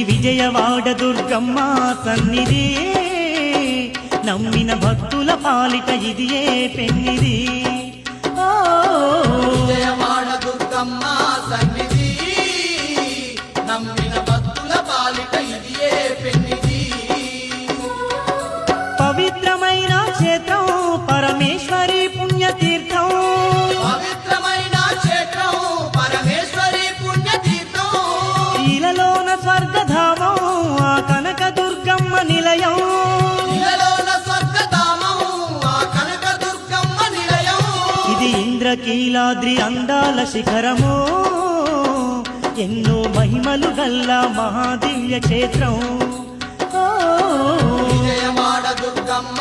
విజయవాడ దుర్గమ్మ సన్నిధి నమ్మిన భక్తుల పాలిట ఇదియే పెన్నిది విజయవాడ దుర్గమ్మ సన్నిధి నమ్మిన భక్తుల పాలిట ఇదియే పెన్నిది పవిత్రమైన క్షేత్రం పరమేశ్వరి పుణ్యతీర్థం పవిత్రమైన క్షేత్రం పరమేశ్వరి పుణ్యతీర్థం ఇలలోన స్వర్గధామం ఆ కనక దుర్గమ్మ నిలయం ఇలలోన స్వర్గధామం ఆ కనక దుర్గమ్మ నిలయం ఇది ఇంద్రకీలాద్రి అందాల శిఖరము ఎన్నో మహిమలు గల్ల మహాదివ్య క్షేత్రం విజయవాడ దుర్గమ్మ